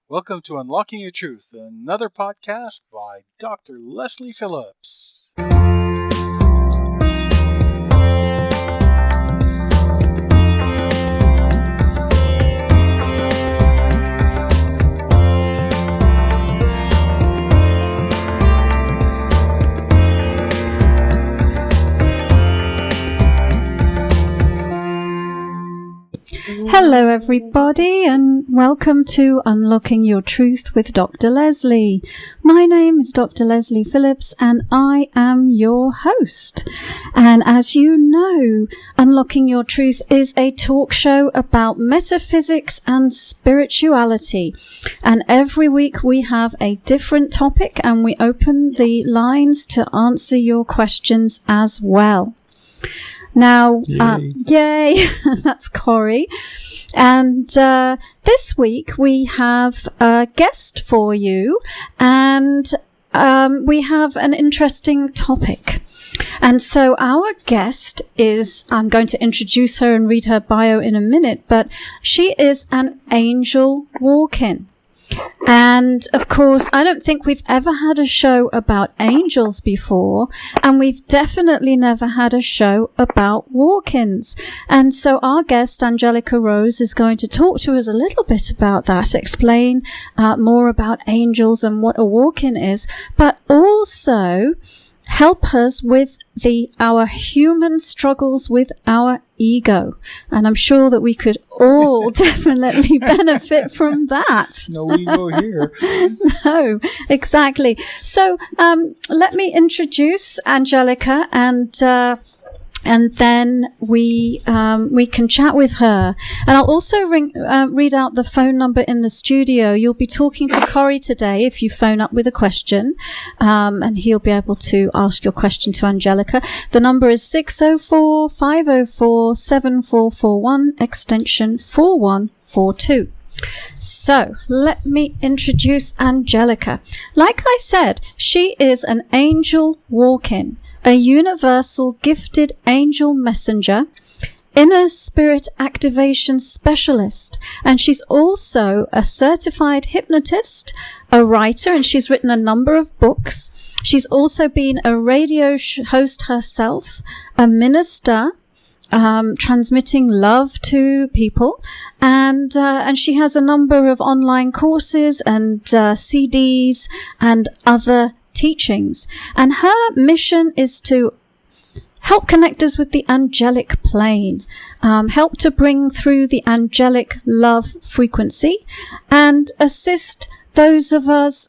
Welcome to Unlocking Your Truth, another podcast by Dr. Leslie Phillips. Hello everybody and welcome to Unlocking Your Truth with Dr. Leslie. My name is Dr. Leslie Phillips and I am your host. And as you know, Unlocking Your Truth is a talk show about metaphysics and spirituality. And every week we have a different topic and we open the lines to answer your questions as well. Now, yay, that's Corey. And this week we have a guest for you, and we have an interesting topic. And so our guest is, I'm going to introduce her and read her bio in a minute, but she is an angel walk-in. And of course, I don't think we've ever had a show about angels before, and we've definitely never had a show about walk-ins. And so our guest, Angelica Rose, is going to talk to us a little bit about that, explain more about angels and what a walk-in is, but also help us with our human struggles with our ego. And I'm sure that we could all definitely benefit from that. No ego here. No, exactly. So let me introduce Angelica and then we can chat with her. And I'll also read out the phone number in the studio. You'll be talking to Corey today if you phone up with a question, and he'll be able to ask your question to Angelica. The number is 604-504-7441, extension 4142. So, let me introduce Angelica. Like I said, she is an angel walk-in, a universal gifted angel messenger, inner spirit activation specialist, and she's also a certified hypnotist, a writer, and she's written a number of books. She's also been a radio host herself, a minister, transmitting love to people, and she has a number of online courses and CDs and other teachings. And her mission is to help connect us with the angelic plane, help to bring through the angelic love frequency, and assist those of us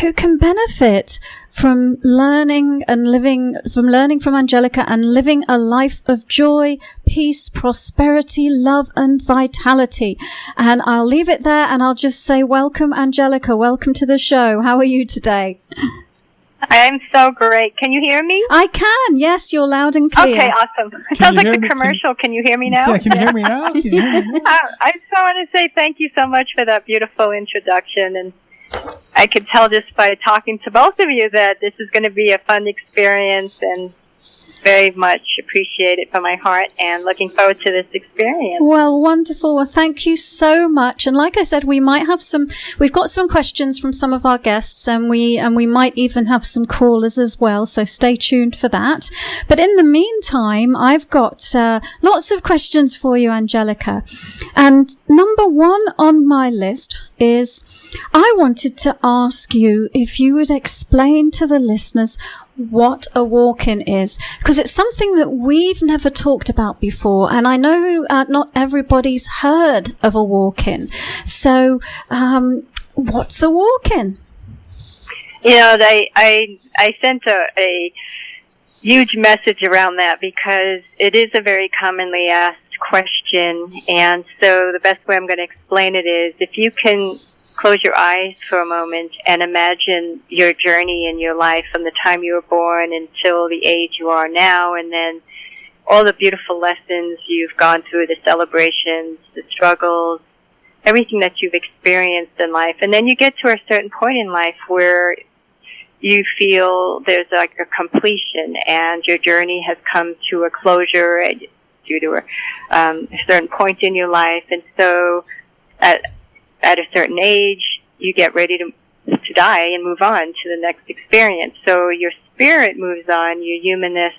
who can benefit from learning from Angelica and living a life of joy, peace, prosperity, love, and vitality. And I'll leave it there and I'll just say welcome, Angelica. Welcome to the show. How are you today? I'm so great. Can you hear me? I can. Yes, you're loud and clear. Okay, awesome. It sounds like the commercial. Can you hear me now? Yeah, can you hear me now? I just want to say thank you so much for that beautiful introduction. And I could tell just by talking to both of you that this is going to be a fun experience, and very much appreciate it from my heart and looking forward to this experience. Well, wonderful. Well, thank you so much. And like I said, we've got some questions from some of our guests, and we might even have some callers as well. So stay tuned for that. But in the meantime, I've got lots of questions for you, Angelica. And number one on my list is, I wanted to ask you if you would explain to the listeners what a walk-in is, because it's something that we've never talked about before, and I know not everybody's heard of a walk-in. So, what's a walk-in? You know, I sent a huge message around that because it is a very commonly asked question, and so the best way I'm going to explain it is, if you can close your eyes for a moment and imagine your journey in your life from the time you were born until the age you are now, and then all the beautiful lessons you've gone through, the celebrations, the struggles, everything that you've experienced in life. And then you get to a certain point in life where you feel there's like a completion and your journey has come to a closure due to a certain point in your life. And so at a certain age, you get ready to die and move on to the next experience. So your spirit moves on, your humanness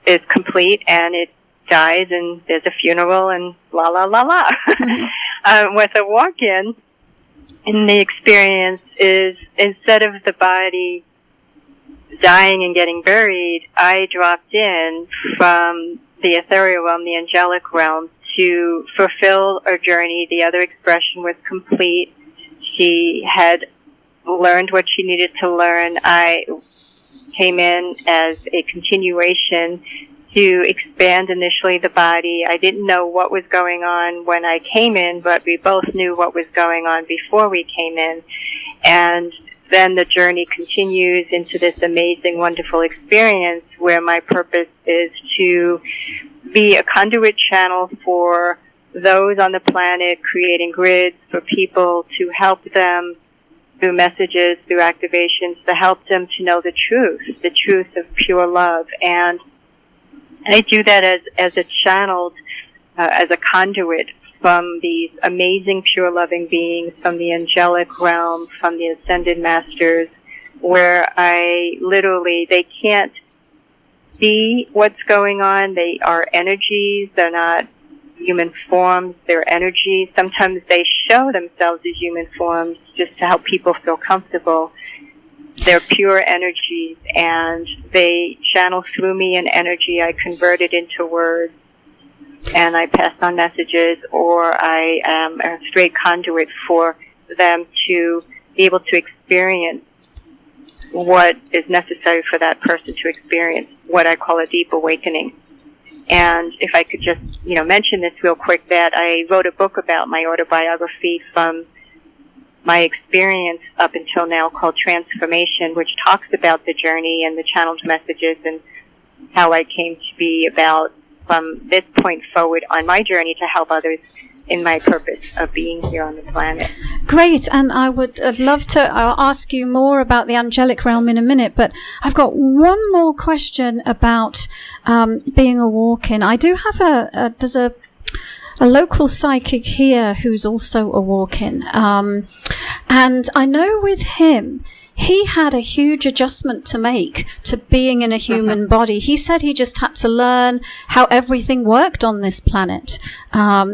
is complete, and it dies, and there's a funeral, and la la la la. With a walk-in, and the experience is, instead of the body dying and getting buried, I dropped in from the ethereal realm, the angelic realm, to fulfill a journey. The other expression was complete. She had learned what she needed to learn. I came in as a continuation to expand initially the body. I didn't know what was going on when I came in, but we both knew what was going on before we came in. And then the journey continues into this amazing, wonderful experience where my purpose is to be a conduit channel for those on the planet, creating grids for people to help them through messages, through activations, to help them to know the truth of pure love. And I do that as a channeled, as a conduit from these amazing, pure loving beings, from the angelic realm, from the ascended masters, where I literally, they can't see what's going on. They are energies. They're not human forms. They're energies. Sometimes they show themselves as human forms just to help people feel comfortable. They're pure energies, and they channel through me an energy. I convert it into words, and I pass on messages, or I am a straight conduit for them to be able to experience what is necessary for that person to experience, what I call a deep awakening. And if I could just, mention this real quick, that I wrote a book about my autobiography from my experience up until now called Transformation, which talks about the journey and the channeled messages and how I came to be about from this point forward on my journey to help others in my purpose of being here on the planet. Great, and I'd love to ask you more about the angelic realm in a minute, but I've got one more question about being a walk-in. I do have there's a local psychic here who's also a walk-in, and I know with him, he had a huge adjustment to make to being in a human body. He said he just had to learn how everything worked on this planet.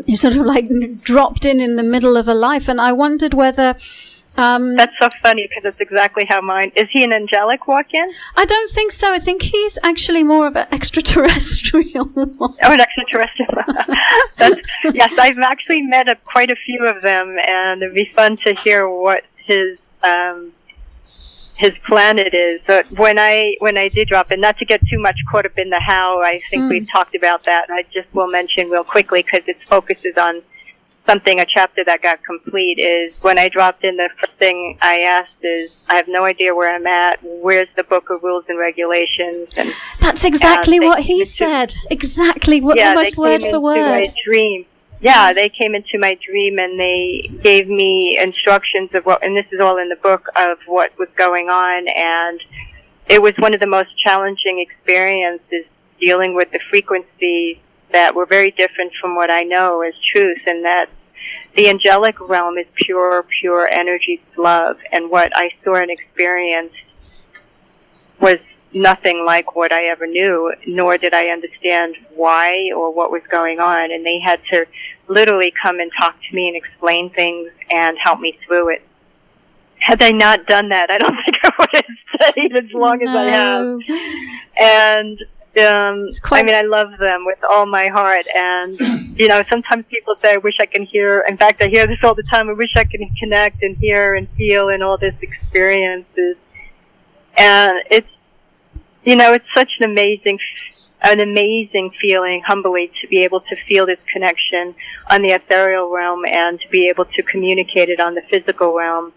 He sort of like dropped in the middle of a life, and I wondered whether... That's so funny, because that's exactly how mine... Is he an angelic walk-in? I don't think so. I think he's actually more of an extraterrestrial. Oh, an extraterrestrial. Yes, I've actually met quite a few of them, and it'd be fun to hear what his planet is. But when I did drop in, not to get too much caught up in the how, I think we've talked about that. I just will mention real quickly, because it focuses on a chapter that got complete, is when I dropped in, the first thing I asked is, I have no idea where I'm at. Where's the book of rules and regulations? And that's exactly what he said. Exactly what, almost word for word. My dream. Yeah, they came into my dream, and they gave me instructions of what, and this is all in the book, of what was going on. And it was one of the most challenging experiences, dealing with the frequencies that were very different from what I know as truth, and that the angelic realm is pure energy, love, and what I saw and experienced was nothing like what I ever knew, nor did I understand why or what was going on, and they had to literally come and talk to me and explain things and help me through it. Had they not done that, I don't think I would have stayed as long as I have. And I love them with all my heart, and sometimes people say, I wish I can hear, in fact I hear this all the time, I wish I can connect and hear and feel and all this experiences. And it's such an amazing feeling, humbly, to be able to feel this connection on the ethereal realm and to be able to communicate it on the physical realm,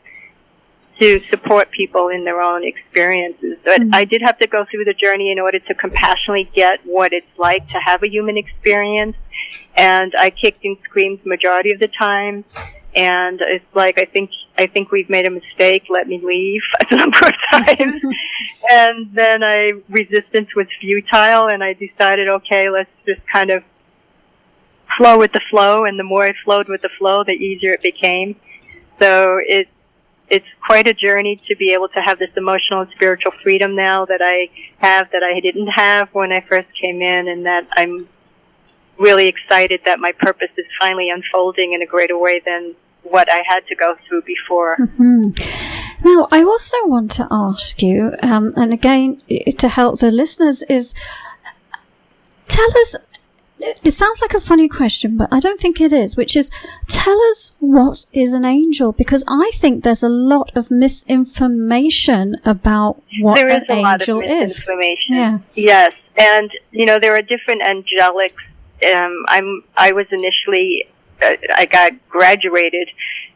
to support people in their own experiences. But I did have to go through the journey in order to compassionately get what it's like to have a human experience. And I kicked and screamed the majority of the time. And it's like, I think we've made a mistake. Let me leave a number of times. And then resistance was futile, and I decided, okay, let's just kind of flow with the flow, and the more I flowed with the flow, the easier it became. So it's quite a journey to be able to have this emotional and spiritual freedom now that I have that I didn't have when I first came in, and that I'm really excited that my purpose is finally unfolding in a greater way than what I had to go through before. Mm-hmm. Now, I also want to ask you, and again, to help the listeners, is tell us, it sounds like a funny question, but I don't think it is, which is, tell us what is an angel, because I think there's a lot of misinformation about what an angel is. There is a lot of misinformation. Yeah. Yes, and, there are different angelics. I was initially, I got graduated,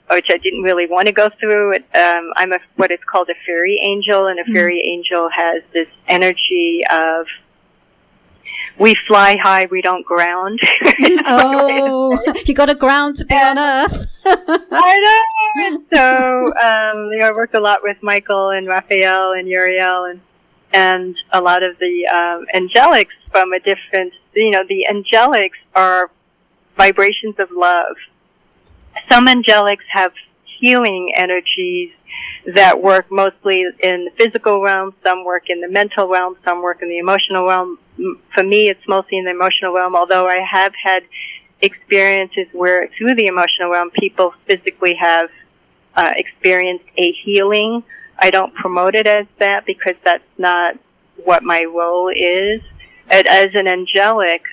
which I didn't really want to go through. I'm what is called a fairy angel, and a fairy angel has this energy of, we fly high, we don't ground. Oh, you got to ground to be on Earth. I know. So, I worked a lot with Michael and Raphael and Uriel and a lot of the angelics from a different, the angelics are vibrations of love. Some angelics have healing energies that work mostly in the physical realm, some work in the mental realm, some work in the emotional realm. For me, it's mostly in the emotional realm, although I have had experiences where through the emotional realm, people physically have experienced a healing. I don't promote it as that because that's not what my role is. As an angelic,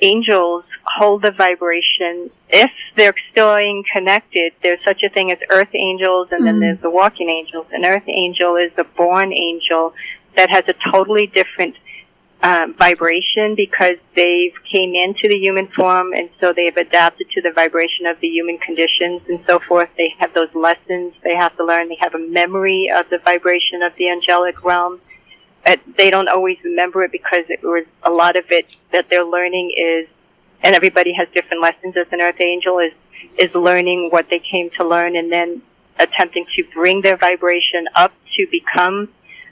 angels hold the vibration. If they're staying connected, there's such a thing as earth angels, and then there's the walking angels. An earth angel is a born angel that has a totally different vibration because they've came into the human form, and so they've adapted to the vibration of the human conditions and so forth. They have those lessons they have to learn. They have a memory of the vibration of the angelic realm. They don't always remember it because it was a lot of it that they're learning is, and everybody has different lessons as an earth angel, is learning what they came to learn and then attempting to bring their vibration up to become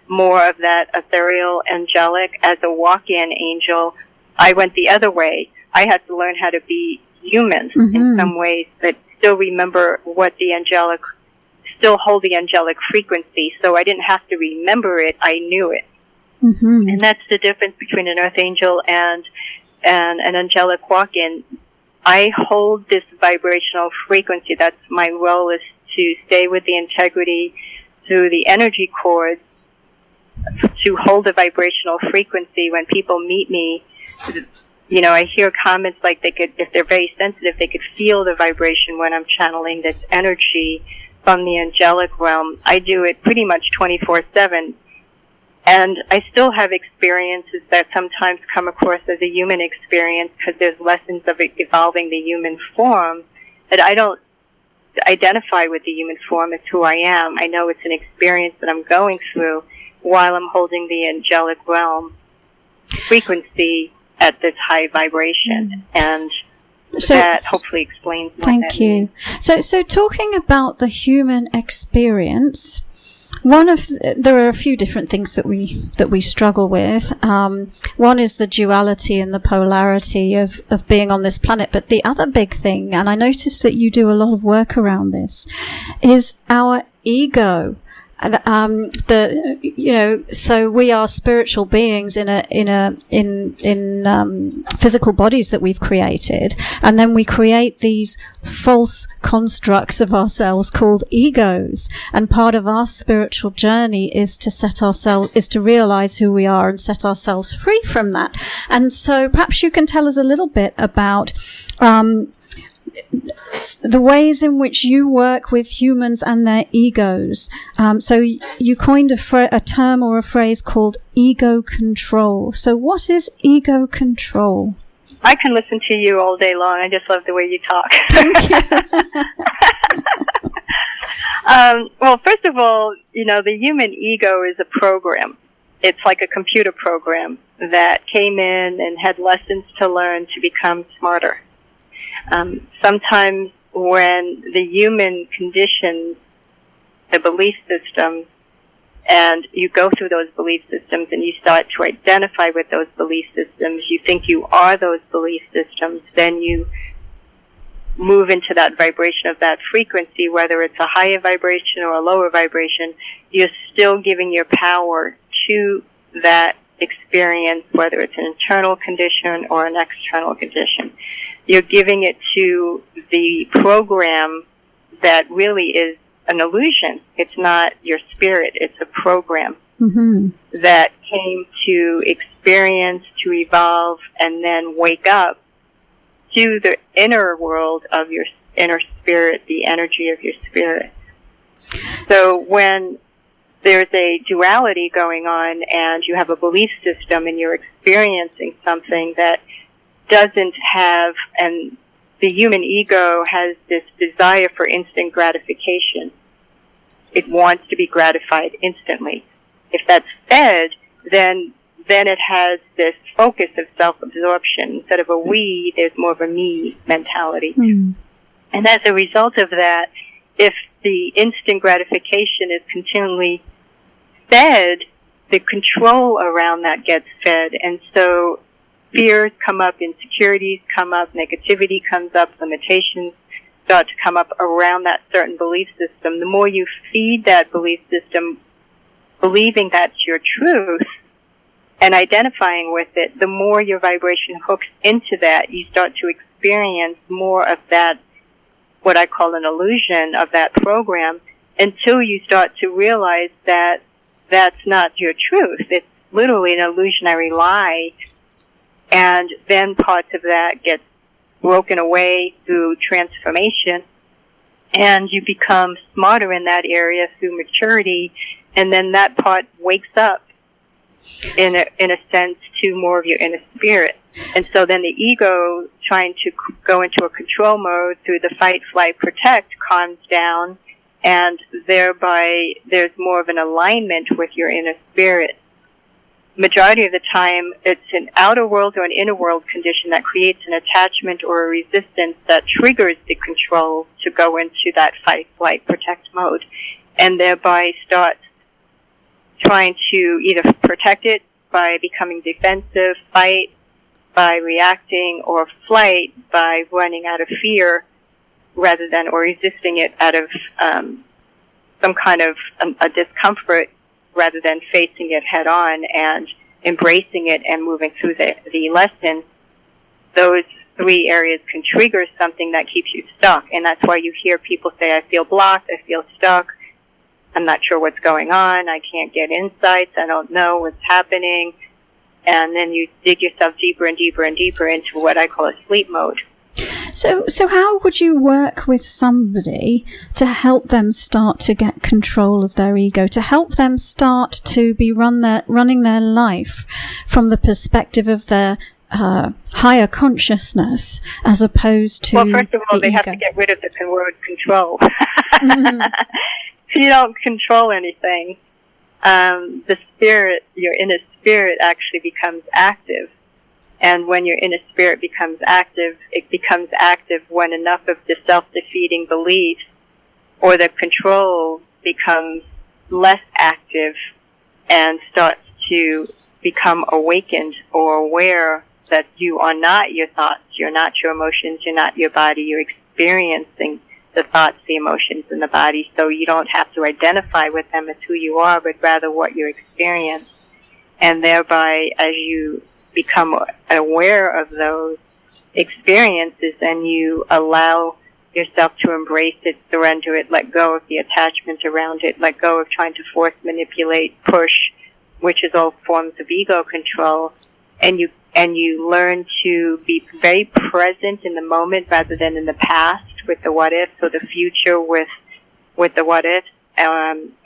more of that ethereal angelic. As a walk-in angel, I went the other way. I had to learn how to be human in some ways, but still remember what the angelic, still hold the angelic frequency. So I didn't have to remember it, I knew it. And that's the difference between an earth angel and an angelic walk-in. I hold this vibrational frequency. That's my role, is to stay with the integrity through the energy cords, to hold the vibrational frequency. When people meet me, I hear comments like if they're very sensitive, they could feel the vibration when I'm channeling this energy from the angelic realm. I do it pretty much 24/7. And I still have experiences that sometimes come across as a human experience because there's lessons of evolving the human form that I don't identify with the human form as who I am. I know it's an experience that I'm going through while I'm holding the angelic realm frequency at this high vibration. And so that hopefully explains what thank that you. means. So talking about the human experience, there are a few different things that we struggle with. One is the duality and the polarity of being on this planet. But the other big thing, and I noticed that you do a lot of work around this, is our ego. So we are spiritual beings in physical bodies that we've created, and then we create these false constructs of ourselves called egos. And part of our spiritual journey is to realize who we are and set ourselves free from that. And so perhaps you can tell us a little bit about the ways in which you work with humans and their egos. So you coined a term or a phrase called ego control. So what is ego control? I can listen to you all day long. I just love the way you talk. Thank you. Well, first of all, the human ego is a program. It's like a computer program that came in and had lessons to learn to become smarter. Sometimes when the human conditions, the belief systems, and you go through those belief systems and you start to identify with those belief systems, you think you are those belief systems, then you move into that vibration of that frequency, whether it's a higher vibration or a lower vibration, you're still giving your power to that experience, whether it's an internal condition or an external condition. You're giving it to the program that really is an illusion. It's not your spirit, it's a program that came to experience, to evolve, and then wake up to the inner world of your inner spirit, the energy of your spirit. So when there's a duality going on and you have a belief system and you're experiencing something that doesn't have, and the human ego has this desire for instant gratification. It wants to be gratified instantly. If that's fed, then it has this focus of self-absorption. Instead of a we, there's more of a me mentality. And as a result of that, if the instant gratification is continually fed, the control around that gets fed. And so fears come up, insecurities come up, negativity comes up, limitations start to come up around that certain belief system. The more you feed that belief system, believing that's your truth, and identifying with it, the more your vibration hooks into that, you start to experience more of that, what I call an illusion of that program, until you start to realize that that's not your truth. It's literally an illusionary lie. And then parts of that get broken away through transformation, and you become smarter in that area through maturity, and then that part wakes up in a sense to more of your inner spirit. And so then the ego, trying to go into a control mode through the fight, flight, protect, calms down, and thereby there's more of an alignment with your inner spirit. Majority of the time, it's an outer world or an inner world condition that creates an attachment or a resistance that triggers the control to go into that fight, flight, protect mode, and thereby starts trying to either protect it by becoming defensive, fight by reacting, or flight by running out of fear rather than, or resisting it out of some kind of a discomfort, rather than facing it head on and embracing it and moving through the lesson. Those three areas can trigger something that keeps you stuck. And that's why you hear people say, I feel blocked, I feel stuck, I'm not sure what's going on, I can't get insights, I don't know what's happening. And then you dig yourself deeper and deeper and deeper into what I call a sleep mode. So how would you work with somebody to help them start to get control of their ego, to help them start to be running their life from the perspective of their higher consciousness, as opposed to well, first of all, they ego? have to get rid of the word control. If you don't control anything, the spirit, your inner spirit, actually becomes active. And when your inner spirit becomes active, it becomes active when enough of the self-defeating beliefs or the control becomes less active and starts to become awakened or aware that you are not your thoughts, you're not your emotions, you're not your body, you're experiencing the thoughts, the emotions, and the body. So you don't have to identify with them as who you are, but rather what you experience. And thereby, as you become aware of those experiences and you allow yourself to embrace it, surrender it, let go of the attachment around it, let go of trying to force, manipulate, push, which is all forms of ego control, and you learn to be very present in the moment rather than in the past with the what ifs, or the future with the what ifs,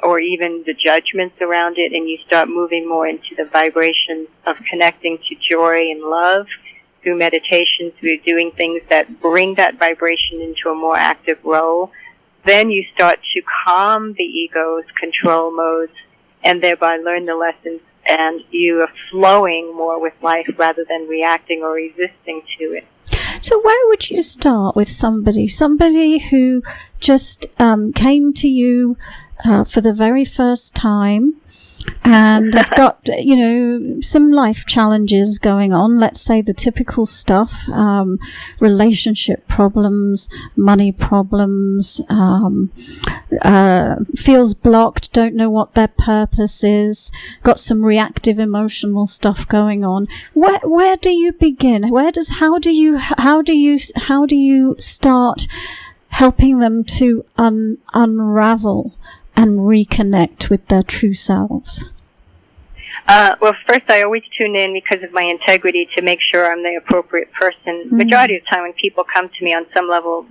or even the judgments around it, and you start moving more into the vibrations of connecting to joy and love through meditation, through doing things that bring that vibration into a more active role. Then you start to calm the ego's control modes and thereby learn the lessons, and you are flowing more with life rather than reacting or resisting to it. So where would you start with somebody who just came to you for the very first time, and has got, some life challenges going on. Let's say the typical stuff, relationship problems, money problems, feels blocked, don't know what their purpose is, got some reactive emotional stuff going on. Where do you begin? How do you start helping them to unravel and reconnect with their true selves? Well, first, I always tune in because of my integrity to make sure I'm the appropriate person. Majority of the time when people come to me on some level,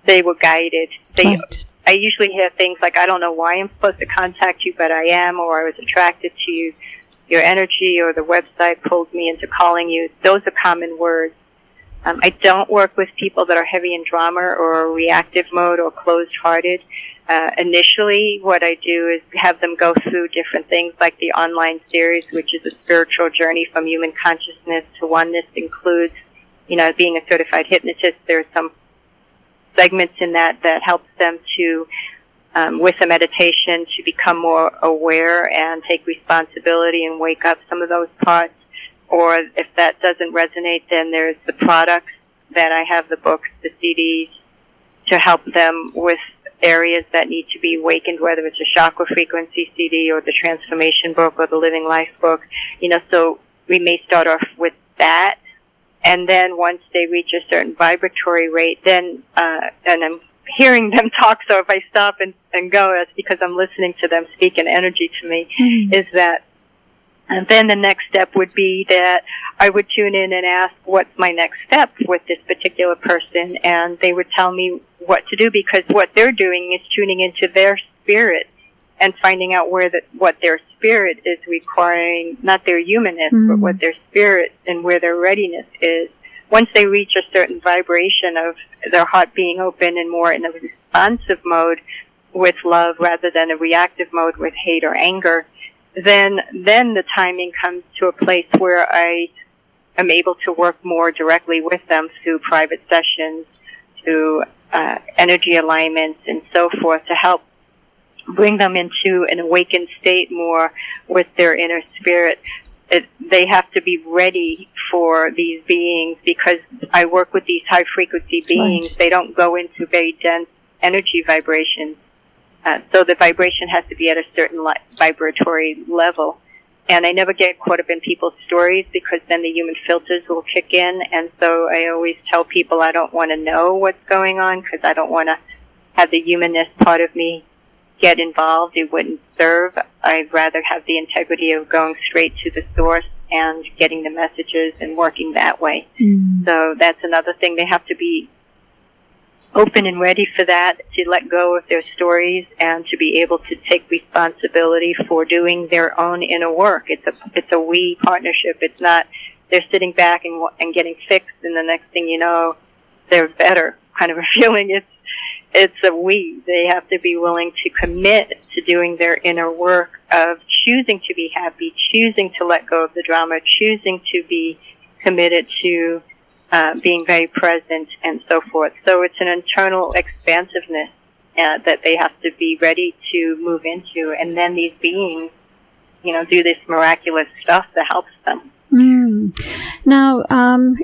they were guided. Right. I usually hear things like, I don't know why I'm supposed to contact you, but I am, or I was attracted to you, your energy, or the website pulled me into calling you. Those are common words. I don't work with people that are heavy in drama or reactive mode or closed-hearted. Initially, what I do is have them go through different things like the online series, which is a spiritual journey from human consciousness to oneness. Includes, being a certified hypnotist. There are some segments in that helps them to, with a meditation, to become more aware and take responsibility and wake up some of those parts. Or if that doesn't resonate, then there's the products that I have, the books, the CDs, to help them with areas that need to be awakened, whether it's a chakra frequency CD or the transformation book or the living life book. So we may start off with that. And then once they reach a certain vibratory rate, then, and I'm hearing them talk, so if I stop and go, that's because I'm listening to them speak in energy to me, is that, and then the next step would be that I would tune in and ask, what's my next step with this particular person? And they would tell me what to do, because what they're doing is tuning into their spirit and finding out what their spirit is requiring, not their humanness, but what their spirit and where their readiness is. Once they reach a certain vibration of their heart being open and more in a responsive mode with love rather than a reactive mode with hate or anger, then the timing comes to a place where I am able to work more directly with them through private sessions, through energy alignments and so forth, to help bring them into an awakened state more with their inner spirit. They have to be ready for these beings, because I work with these high frequency beings. Right. They don't go into very dense energy vibrations. So the vibration has to be at a certain vibratory level. And I never get caught up in people's stories, because then the human filters will kick in. And so I always tell people I don't want to know what's going on, because I don't want to have the humanness part of me get involved. It wouldn't serve. I'd rather have the integrity of going straight to the source and getting the messages and working that way. So that's another thing. They have to be open and ready for that, to let go of their stories and to be able to take responsibility for doing their own inner work. It's a we partnership. It's not they're sitting back and getting fixed, and the next thing you know, they're better kind of a feeling. It's a we. They have to be willing to commit to doing their inner work of choosing to be happy, choosing to let go of the drama, choosing to be committed to being very present and so forth. So it's an internal expansiveness that they have to be ready to move into. And then these beings, do this miraculous stuff that helps them. Now,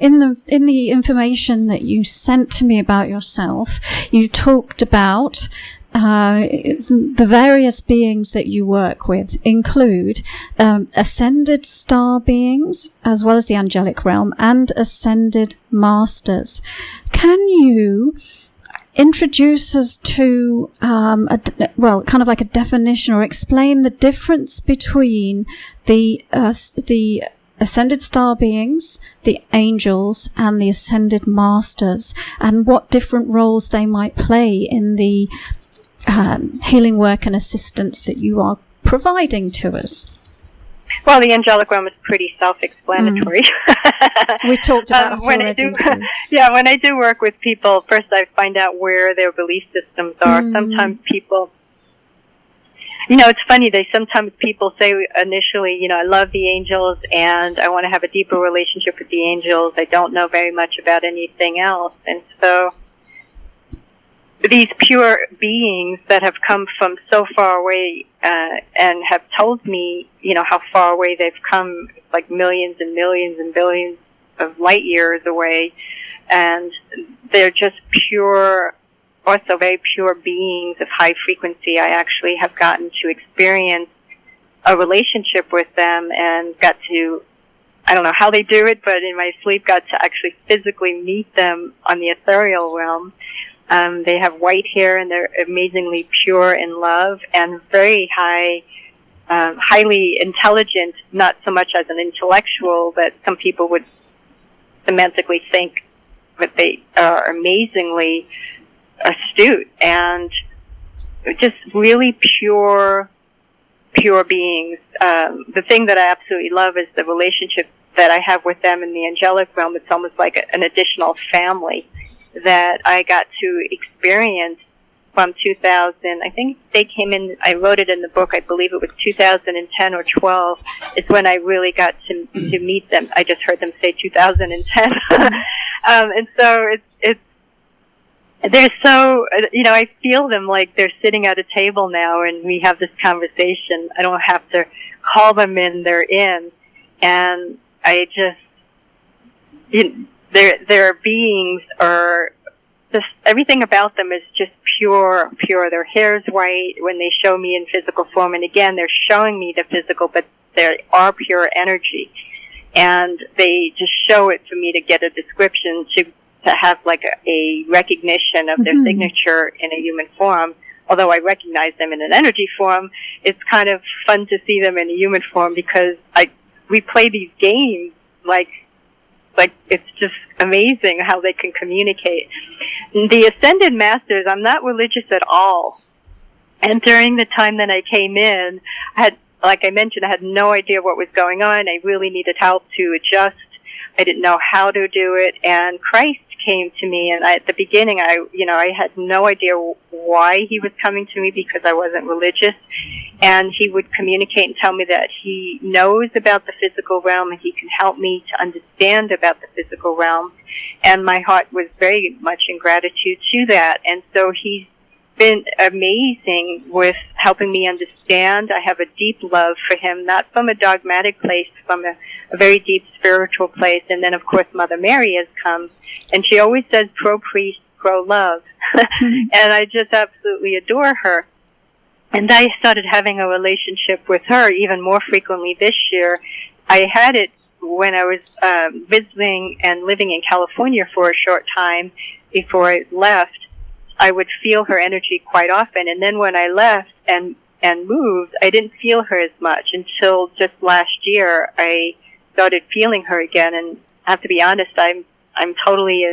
in the information that you sent to me about yourself, you talked about the various beings that you work with include ascended star beings, as well as the angelic realm, and ascended masters. Can you introduce us to kind of like a definition, or explain the difference between the ascended star beings, the angels, and the ascended masters, and what different roles they might play in the healing work and assistance that you are providing to us? Well, the angelic realm is pretty self-explanatory. We talked about that already. When I do work with people, first I find out where their belief systems are. Sometimes people, it's funny, sometimes people say initially, I love the angels and I want to have a deeper relationship with the angels. I don't know very much about anything else. And so these pure beings that have come from so far away and have told me, how far away they've come, like millions and millions and billions of light years away, and they're just pure, also very pure beings of high frequency. I actually have gotten to experience a relationship with them and got to, I don't know how they do it, but in my sleep got to actually physically meet them on the ethereal realm. They have white hair and they're amazingly pure in love and very highly intelligent, not so much as an intellectual, but some people would semantically think that they are amazingly astute and just really pure beings. The thing that I absolutely love is the relationship that I have with them in the angelic realm. It's almost like an additional family that I got to experience from 2000. I think they came in, I wrote it in the book, I believe it was 2010 or 12 is when I really got to meet them. I just heard them say 2010. And so they're so, I feel them like they're sitting at a table now and we have this conversation. I don't have to call them in, they're in. And I just, their beings are just, everything about them is just pure. Their hair is white when they show me in physical form. And again, they're showing me the physical, but they are pure energy. And they just show it for me to get a description, to have like a recognition of their signature in a human form. Although I recognize them in an energy form, it's kind of fun to see them in a human form because we play these games like it's just amazing how they can communicate. The Ascended Masters, I'm not religious at all. And during the time that I came in, like I mentioned, I had no idea what was going on. I really needed help to adjust. I didn't know how to do it. And Christ came to me, and at the beginning, I had no idea why he was coming to me because I wasn't religious. And he would communicate and tell me that he knows about the physical realm and he can help me to understand about the physical realm. And my heart was very much in gratitude to that. And so he's been amazing with helping me understand. I have a deep love for him, not from a dogmatic place, from a very deep spiritual place. And then, of course, Mother Mary has come. And she always says, pro priest, pro love. And I just absolutely adore her. And I started having a relationship with her even more frequently this year. I had it when I was visiting and living in California for a short time before I left. I would feel her energy quite often. And then when I left and moved, I didn't feel her as much until just last year I started feeling her again. And I have to be honest, I'm totally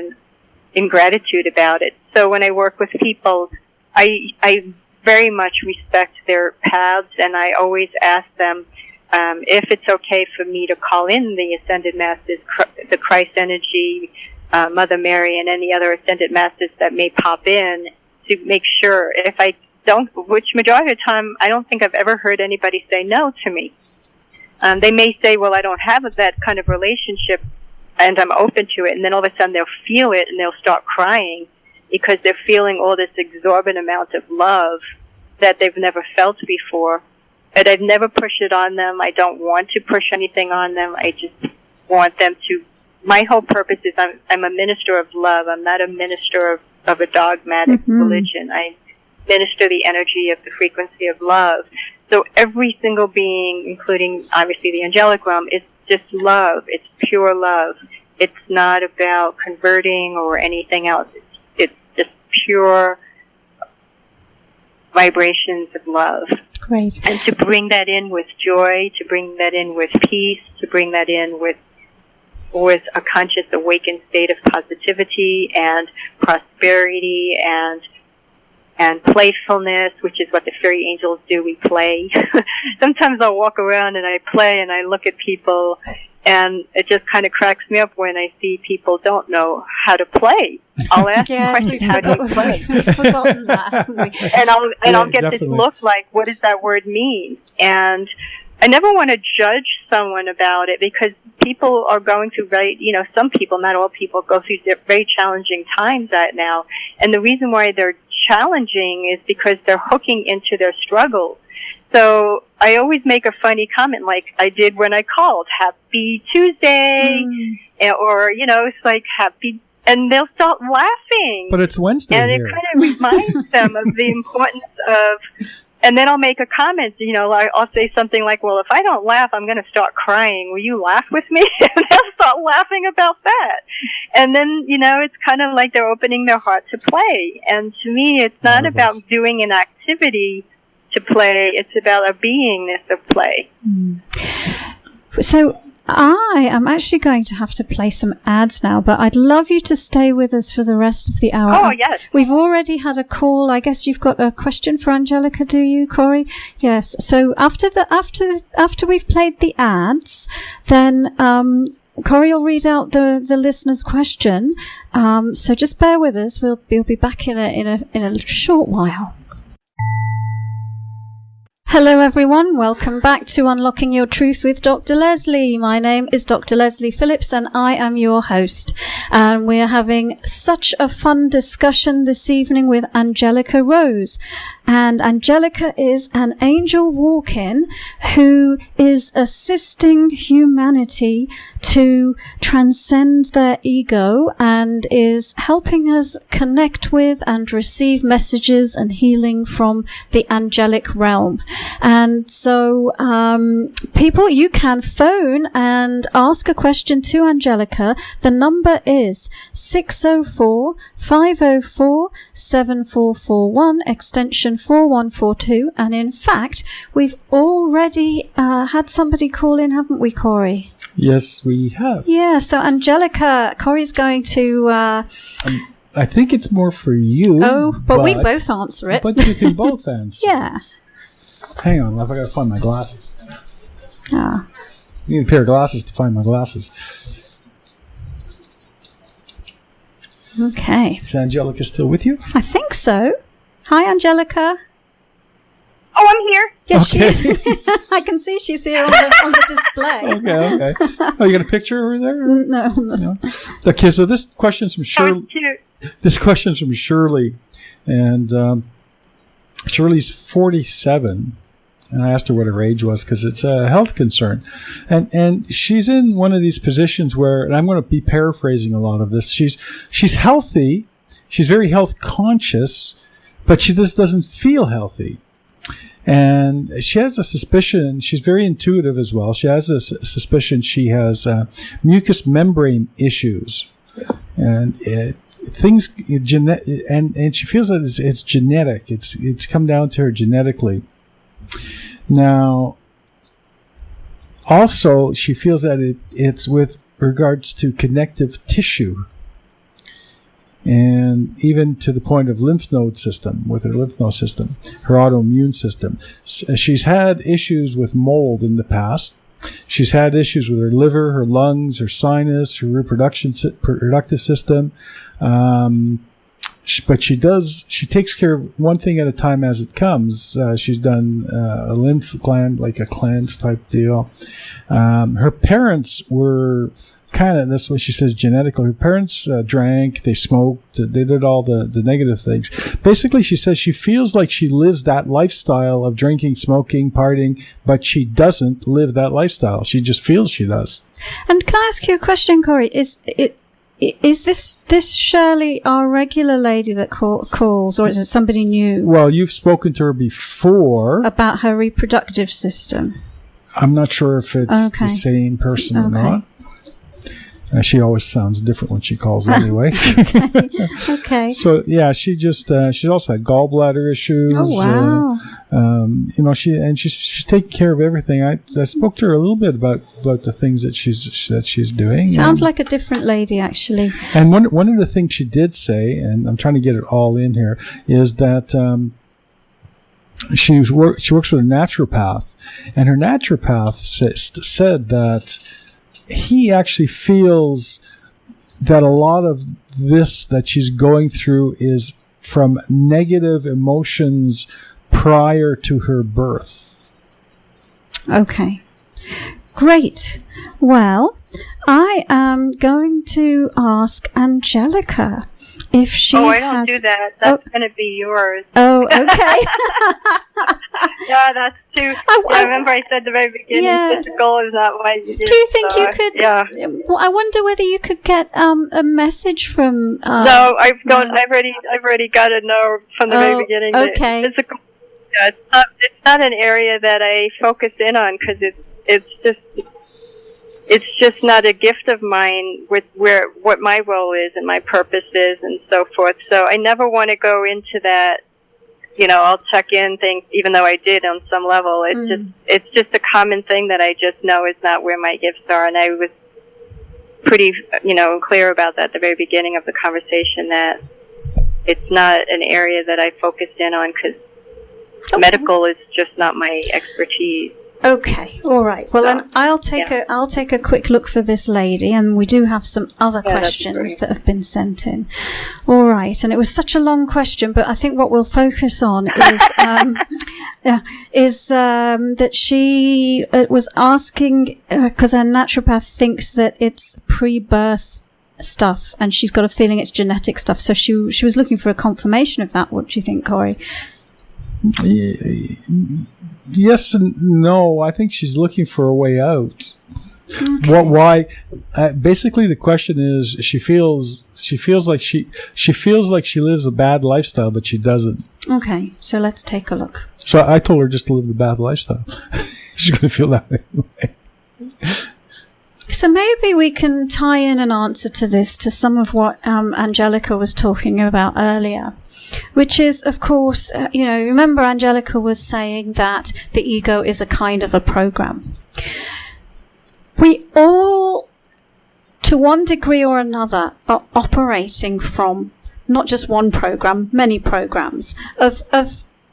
in gratitude about it. So when I work with people, I very much respect their paths, and I always ask them if it's okay for me to call in the Ascended Masters, the Christ energy, Mother Mary, and any other Ascended Masters that may pop in to make sure. If I don't, which majority of the time, I don't think I've ever heard anybody say no to me. They may say, well, I don't have that kind of relationship, and I'm open to it, and then all of a sudden they'll feel it and they'll start crying because they're feeling all this exorbitant amount of love that they've never felt before. But I've never pushed it on them. I don't want to push anything on them. I just want them to, my whole purpose is I'm a minister of love. I'm not a minister of a dogmatic religion. I minister the energy of the frequency of love. So every single being, including obviously the angelic realm, is just love. It's pure love. It's not about converting or anything else. It's just pure vibrations of love. Great. And to bring that in with joy, to bring that in with peace, to bring that in with a conscious awakened state of positivity and prosperity and playfulness, which is what the fairy angels do. We play. Sometimes I'll walk around and I play and I look at people, and it just kind of cracks me up when I see people don't know how to play. I'll ask questions, how do you play? We've forgotten that, haven't we? And I'll get this look like, what does that word mean? And I never want to judge someone about it because people are going through some people, not all people, go through very challenging times right now. And the reason why they're challenging is because they're hooking into their struggles. So I always make a funny comment like I did when I called, Happy Tuesday, or, it's like happy, and they'll start laughing. But it's Wednesday and here. It kind of reminds them of the importance of, and then I'll make a comment, like I'll say something like, well, if I don't laugh, I'm going to start crying. Will you laugh with me? And they'll start laughing about that. And then, it's kind of like they're opening their heart to play. And to me, it's not about doing an activity to play. It's about a beingness of play. So I am actually going to have to play some ads now, but I'd love you to stay with us for the rest of the hour. Oh, yes. We've already had a call. I guess you've got a question for Angelica, do you, Corey? Yes. So after we've played the ads, then Corey will read out the listener's question. So just bear with us. We'll be back in a short while. Hello everyone, welcome back to Unlocking Your Truth with Dr. Leslie. My name is Dr. Leslie Phillips and I am your host. And we're having such a fun discussion this evening with Angelica Rose. And Angelica is an angel walk-in who is assisting humanity to transcend their ego and is helping us connect with and receive messages and healing from the angelic realm. And so, people, you can phone and ask a question to Angelica. The number is 604-504-7441, extension 4142. And in fact, we've already had somebody call in, haven't we, Corey? Yes, we have. Yeah, so Angelica, Corey's going to... I think it's more for you. Oh, but we both answer it. But you can both answer. Yeah. Hang on, I've got to find my glasses. Ah. I need a pair of glasses to find my glasses. Okay. Is Angelica still with you? I think so. Hi, Angelica. Oh, I'm here. Yes, Okay. she is. I can see she's here on the display. Okay. Oh, you got a picture over there? No. Okay, so this question's from Shirley. This question's from Shirley, and Shirley's 47. And I asked her what her age was because it's a health concern, and she's in one of these positions where, and I'm going to be paraphrasing a lot of this. She's healthy, she's very health conscious, but she just doesn't feel healthy. And she has a suspicion, she's very intuitive as well, she has a suspicion she has mucous membrane issues. And and she feels that it's genetic. It's come down to her genetically. Now, also, she feels that it's with regards to connective tissue. And even to the point of lymph node system, with her lymph node system, her autoimmune system. She's had issues with mold in the past. She's had issues with her liver, her lungs, her sinus, her reproductive system. But she takes care of one thing at a time as it comes. She's done a lymph gland, like a cleanse type deal. Her parents were kind of, that's what she says, genetically. Her parents drank, they smoked, they did all the negative things. Basically, she says she feels like she lives that lifestyle of drinking, smoking, partying, but she doesn't live that lifestyle. She just feels she does. And can I ask you a question, Corey? Is this Shirley our regular lady that calls, or is it somebody new? Well, you've spoken to her before. About her reproductive system. I'm not sure if it's the same person or not. She always sounds different when she calls anyway. Okay. So yeah, she also had gallbladder issues. Oh wow. She's taking care of everything. I spoke to her a little bit about the things that she's doing. Sounds like a different lady, actually. And one of the things she did say, and I'm trying to get it all in here, is that she works with a naturopath, and her naturopath said that he actually feels that a lot of this that she's going through is from negative emotions prior to her birth. Okay. Great. Well, I am going to ask Angelica. if she I don't do that. That's going to be yours. Oh, okay. Yeah, that's too. I remember I said at the very beginning, physical is not what you do. Do you think you could? Yeah. Well, I wonder whether you could get a message from. No, I don't. I've already got a no from the very beginning. Okay. Physical. Yeah, it's not an area that I focus in on because it's just not a gift of mine with what my role is and my purpose is and so forth. So I never want to go into that. I'll check in things, even though I did on some level. It's just a common thing that I just know is not where my gifts are, and I was pretty, clear about that at the very beginning of the conversation, that it's not an area that I focused in on because medical is just not my expertise. Okay, all right. Well, then I'll take a quick look for this lady, and we do have some other questions that have been sent in. All right, and it was such a long question, but I think what we'll focus on is that she was asking because her naturopath thinks that it's pre-birth stuff, and she's got a feeling it's genetic stuff. So she was looking for a confirmation of that. What do you think, Corey? Yes and no. I think she's looking for a way out. Okay. Why? Basically, the question is, she feels like she lives a bad lifestyle, but she doesn't. Okay, so let's take a look. So I told her just to live the bad lifestyle. She's going to feel that way anyway. So maybe we can tie in an answer to this to some of what Angelica was talking about earlier. Which is, of course, remember Angelica was saying that the ego is a kind of a program. We all, to one degree or another, are operating from not just one program, many programs of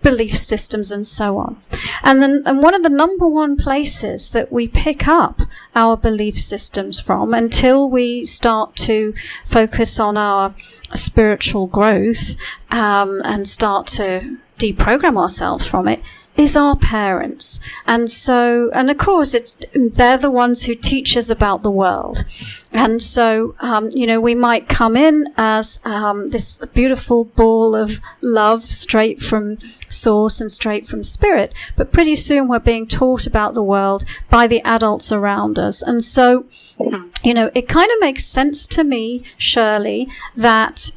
belief systems and so on. And one of the number one places that we pick up our belief systems from until we start to focus on our spiritual growth and start to deprogram ourselves from it is our parents. And so, and of course, they're the ones who teach us about the world. And so, we might come in as this beautiful ball of love straight from source and straight from spirit, but pretty soon we're being taught about the world by the adults around us. And so, it kind of makes sense to me, Shirley, that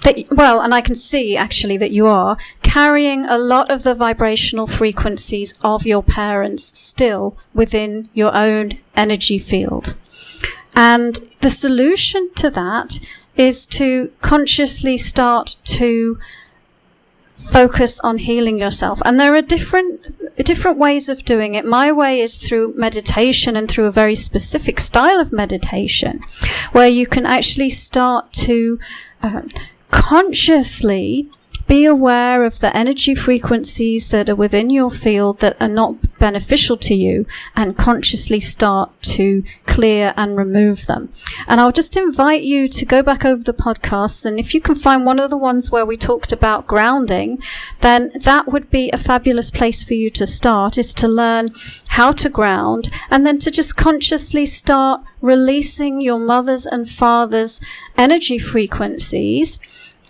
and I can see actually that you are carrying a lot of the vibrational frequencies of your parents still within your own energy field. And the solution to that is to consciously start to focus on healing yourself. And there are different ways of doing it. My way is through meditation and through a very specific style of meditation where you can actually start to consciously be aware of the energy frequencies that are within your field that are not beneficial to you and consciously start to clear and remove them. And I'll just invite you to go back over the podcasts, and if you can find one of the ones where we talked about grounding, then that would be a fabulous place for you to start, is to learn how to ground and then to just consciously start releasing your mother's and father's energy frequencies,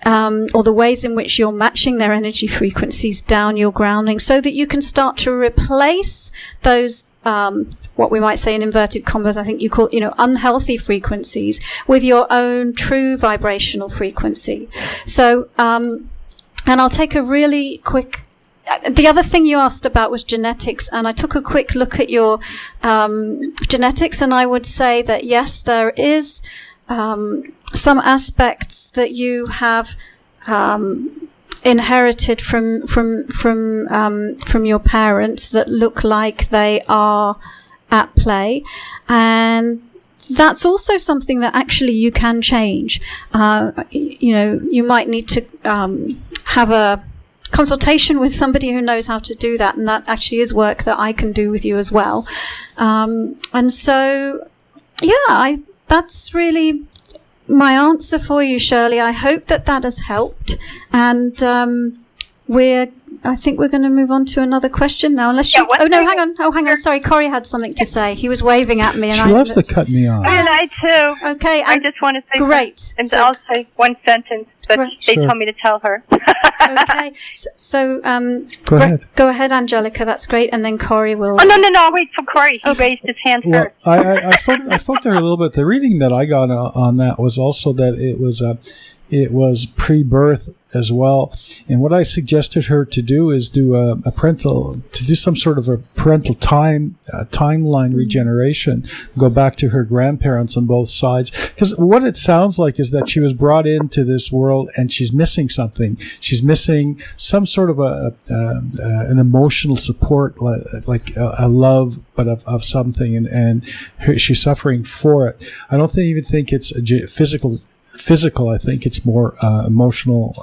or the ways in which you're matching their energy frequencies down your grounding, so that you can start to replace those, what we might say in inverted commas, I think you call, unhealthy frequencies with your own true vibrational frequency. So, and I'll take a really quick, the other thing you asked about was genetics, and I took a quick look at your genetics, and I would say that yes, there is some aspects that you have inherited from your parents that look like they are at play, and that's also something that actually you can change. You might need to have a consultation with somebody who knows how to do that, and that actually is work that I can do with you as well. And so, that's really my answer for you, Shirley. I hope that has helped, and we're I think we're going to move on to another question now. Unless you... Yeah, hang on. Sorry, Corey had something to say. He was waving at me. And she loves to cut me off. And I too. Okay. I just want to say... Great. And I'll say one sentence, but they told me to tell her. Okay. So go ahead. Go ahead, Angelica. That's great. And then Corey will... Oh, no. I'll wait for Corey. He raised his hand first. I spoke to her a little bit. The reading that I got on that was also that it was pre-birth as well. And what I suggested her to do is do some sort of a parental timeline regeneration, go back to her grandparents on both sides. Because what it sounds like is that she was brought into this world and she's missing something. She's missing some sort of an emotional support, like a love, but of something, and she's suffering for it. I don't even think it's physical. I think it's more emotionally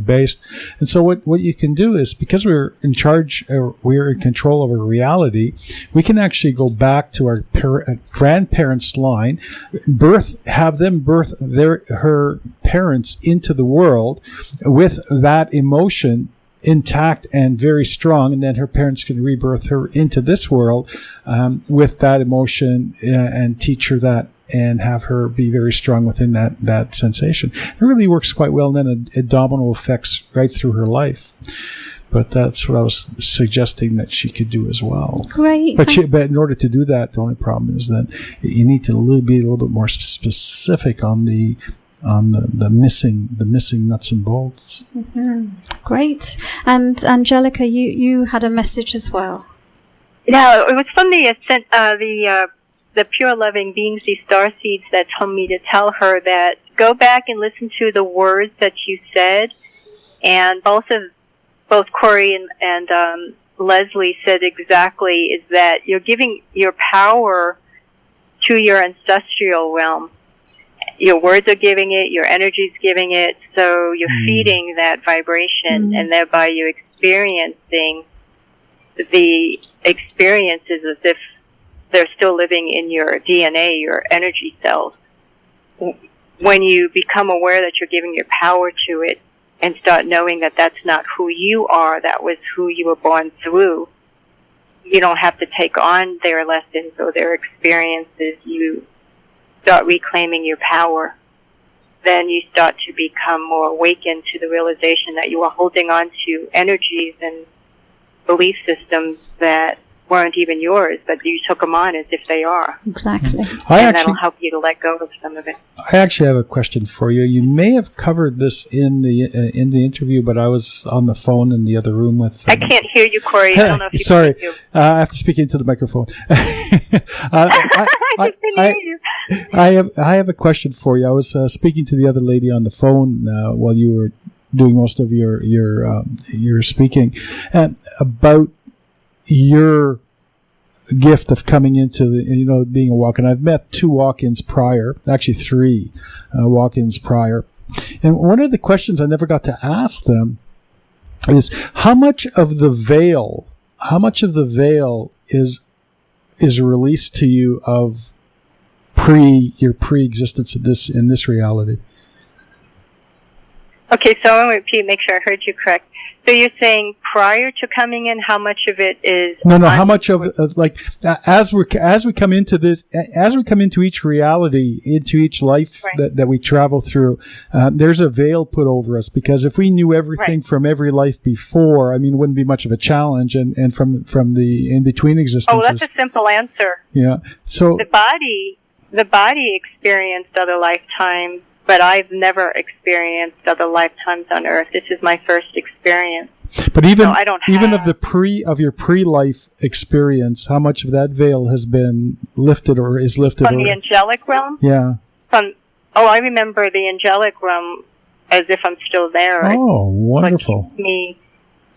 based. And so what you can do is, because we're in charge, we're in control of our reality, we can actually go back to our grandparents' line, have them birth her parents into the world with that emotion intact and very strong, and then her parents can rebirth her into this world with that emotion and teach her that, and have her be very strong within that sensation. It really works quite well, and then a domino effects right through her life. But that's what I was suggesting that she could do as well. Great. But in order to do that, the only problem is that you need to be a little bit more specific on the missing nuts and bolts. Mm-hmm. Great. And Angelica, you had a message as well. Yeah, it was from the pure loving beings, these star seeds, that told me to tell her that go back and listen to the words that you said. And both Corey and Leslie said exactly, is that you're giving your power to your ancestral realm. Your words are giving it, your energy's giving it, so you're feeding that vibration, and thereby you're experiencing the experiences as if they're still living in your DNA, your energy cells. When you become aware that you're giving your power to it and start knowing that that's not who you are, that was who you were born through, you don't have to take on their lessons or their experiences. You start reclaiming your power. Then you start to become more awakened to the realization that you are holding on to energies and belief systems that weren't even yours, but you took them on as if they are. Exactly. That'll help you to let go of some of it. I actually have a question for you. You may have covered this in the interview, but I was on the phone in the other room with... I can't hear you, Corey. I don't know if you sorry. can hear you. I have to speak into the microphone. I have a question for you. I was speaking to the other lady on the phone while you were doing most of your speaking about your gift of coming into being a walk-in. I've met 2 walk-ins prior, actually 3 walk-ins prior. And one of the questions I never got to ask them is how much of the veil is released to you of your pre-existence in this reality? Okay, so I want to repeat, make sure I heard you correct. So you're saying prior to coming in, how much of it is? No. How much of as we come into this, as we come into each reality, into each life that we travel through, there's a veil put over us, because if we knew everything from every life before, it wouldn't be much of a challenge, and from the in between existences. Oh, that's a simple answer. Yeah. So the body experienced other lifetimes, but I've never experienced other lifetimes on Earth. This is my first experience. But even of your pre-life experience, how much of that veil has been lifted or is lifted? From the angelic realm? Yeah. I remember the angelic realm as if I'm still there. Oh, wonderful.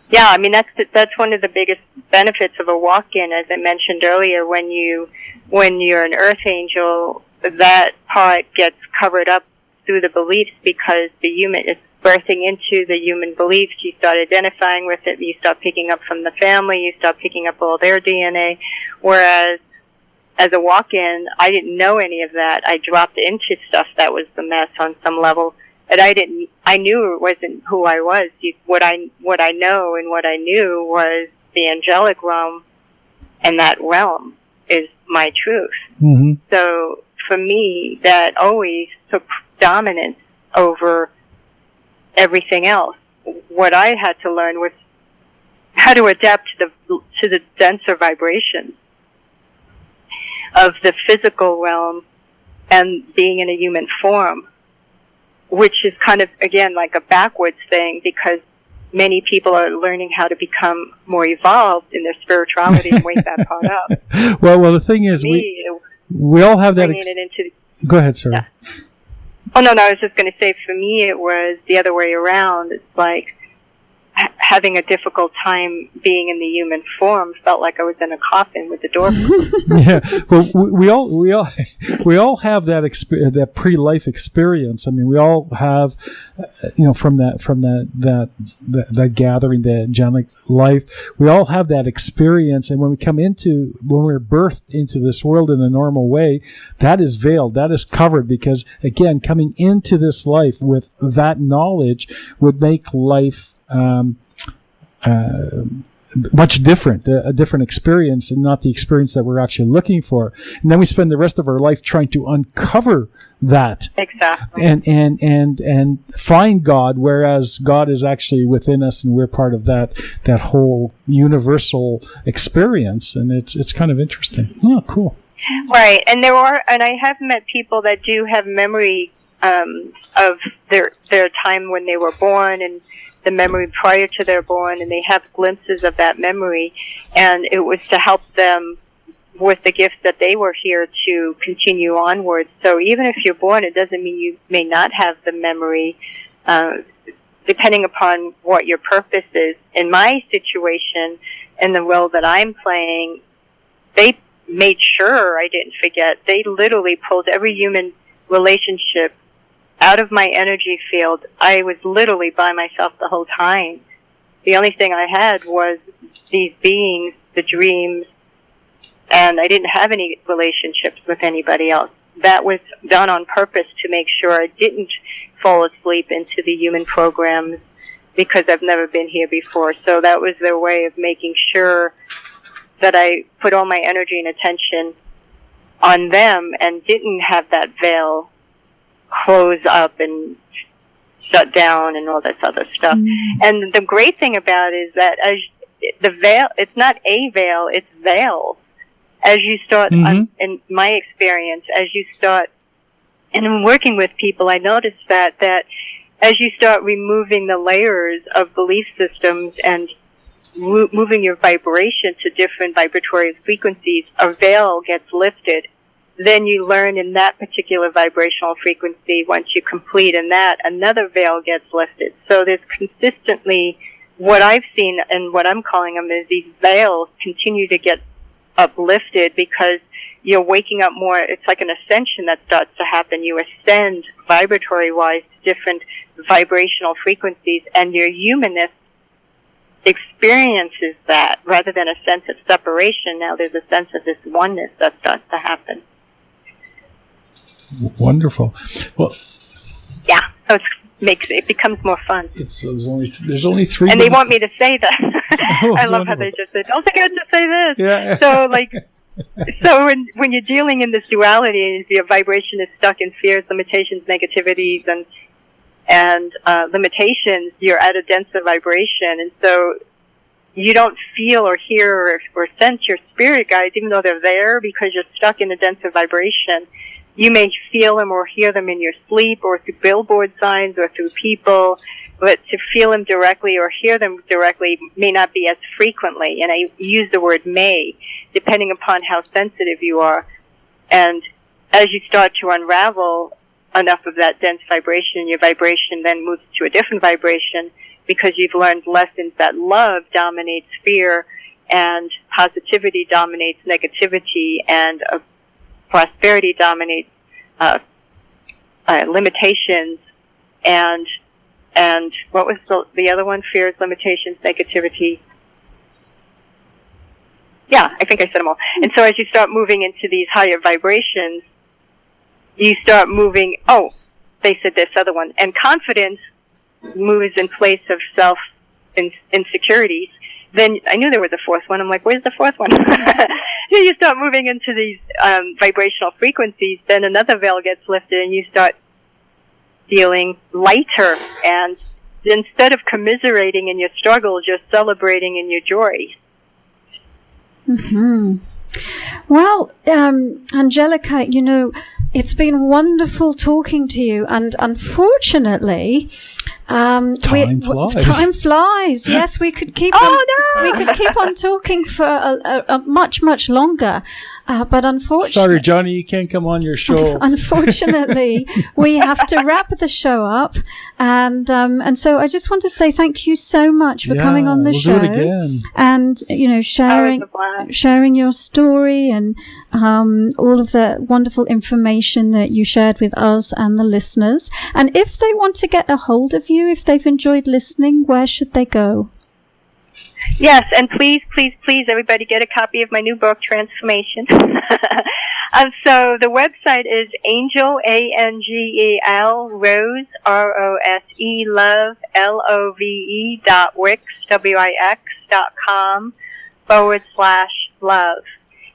That's one of the biggest benefits of a walk-in, as I mentioned earlier. When you're an Earth angel, that part gets covered up through the beliefs, because the human is birthing into the human beliefs. You start identifying with it. You start picking up from the family. You start picking up all their DNA. Whereas as a walk-in, I didn't know any of that. I dropped into stuff that was the mess on some level, but I I knew it wasn't who I was. What I know and what I knew was the angelic realm, and that realm is my truth. Mm-hmm. So for me, that always took dominance over everything else. What I had to learn was how to adapt to the denser vibrations of the physical realm and being in a human form, which is kind of, again, like a backwards thing, because many people are learning how to become more evolved in their spirituality and wake that part up. Well, the thing is, we all have that. Go ahead, sir. Yeah. Oh, no, I was just going to say, for me, it was the other way around. It's like having a difficult time being in the human form felt like I was in a coffin with the door closed. Yeah, well, we all have that pre-life experience. I mean, we all have, from that gathering, the angelic life, we all have that experience. And when we're birthed into this world in a normal way, that is veiled, that is covered, because again, coming into this life with that knowledge would make life much different, a different experience, and not the experience that we're actually looking for. And then we spend the rest of our life trying to uncover that, exactly, and find God, whereas God is actually within us, and we're part of that whole universal experience. And it's kind of interesting. Oh, cool. Right, and I have met people that do have memory of their time when they were born, and the memory prior to their born, and they have glimpses of that memory, and it was to help them with the gifts that they were here to continue onwards. So even if you're born, it doesn't mean you may not have the memory, depending upon what your purpose is. In my situation, in the role that I'm playing, they made sure I didn't forget. They literally pulled every human relationship out of my energy field. I was literally by myself the whole time. The only thing I had was these beings, the dreams, and I didn't have any relationships with anybody else. That was done on purpose to make sure I didn't fall asleep into the human programs, because I've never been here before. So that was their way of making sure that I put all my energy and attention on them and didn't have that veil close up and shut down and all this other stuff. Mm-hmm. And the great thing about it is that as the veil, it's not a veil, it's veils. As you start, in my experience, as you start, and in working with people, I noticed that as you start removing the layers of belief systems and moving your vibration to different vibratory frequencies, a veil gets lifted. Then you learn in that particular vibrational frequency, once you complete in that, another veil gets lifted. So there's consistently, what I've seen and what I'm calling them is these veils continue to get uplifted, because you're waking up more. It's like an ascension that starts to happen. You ascend vibratory-wise to different vibrational frequencies, and your humanness experiences that rather than a sense of separation. Now there's a sense of this oneness that starts to happen. Wonderful. Well, yeah, so it becomes more fun. There's only 3 and they want me to say that. Oh, I love how they just say, don't forget to say this. Yeah. So when you're dealing in this duality, and your vibration is stuck in fears, limitations, negativities, and limitations, you're at a denser vibration, and so you don't feel or hear or sense your spirit guides, even though they're there, because you're stuck in a denser vibration. You may feel them or hear them in your sleep, or through billboard signs, or through people, but to feel them directly or hear them directly may not be as frequently. And I use the word may, depending upon how sensitive you are. And as you start to unravel enough of that dense vibration, your vibration then moves to a different vibration, because you've learned lessons that love dominates fear, and positivity dominates negativity, and prosperity dominates limitations, and what was the other one? Fears, limitations, negativity. Yeah, I think I said them all. And so as you start moving into these higher vibrations, you start moving, they said this other one, and confidence moves in place of self insecurities, then I knew there was a fourth one. I'm like, where's the fourth one? You start moving into these vibrational frequencies, then another veil gets lifted and you start feeling lighter. And instead of commiserating in your struggles, you're celebrating in your joy. Mm-hmm. Well, Angelica, it's been wonderful talking to you, and unfortunately, time flies. Time flies. Yes, we could keep on talking for a much longer, but unfortunately, sorry, Johnny, you can't come on your show. Unfortunately, we have to wrap the show up, and so I just want to say thank you so much for coming on the show. Do it again. And sharing your story and all of the wonderful information that you shared with us and the listeners. And if they want to get a hold of you, if they've enjoyed listening, where should they go? Yes, and please, everybody get a copy of my new book, Transformation. So the website is Angel, ANGEL, Rose, ROSE, Love, LOVE, wix.com/love.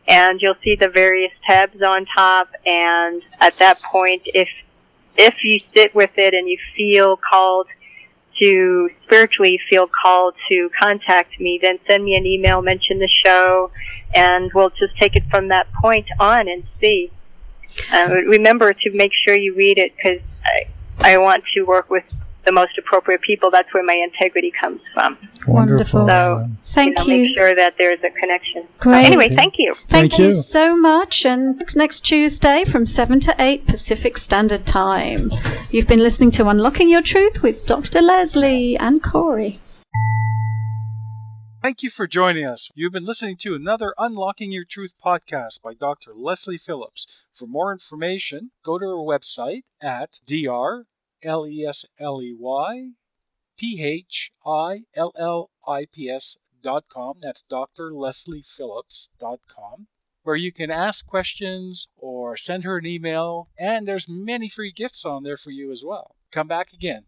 And you'll see the various tabs on top, and at that point, if you sit with it and you feel called to spiritually feel called to contact me, then send me an email, mention the show, and we'll just take it from that point on and see. Remember to make sure you read it, because I want to work with the most appropriate people. That's where my integrity comes from. Wonderful. So, thank you. Make sure that there's a connection. Great. Anyway, thank you. Thank you so much. And next Tuesday from 7 to 8 Pacific Standard Time. You've been listening to Unlocking Your Truth with Dr. Leslie and Corey. Thank you for joining us. You've been listening to another Unlocking Your Truth podcast by Dr. Leslie Phillips. For more information, go to our website at drlesleyphillips.com. That's drlesleyphillips.com, where you can ask questions or send her an email, and there's many free gifts on there for you as well. Come back again.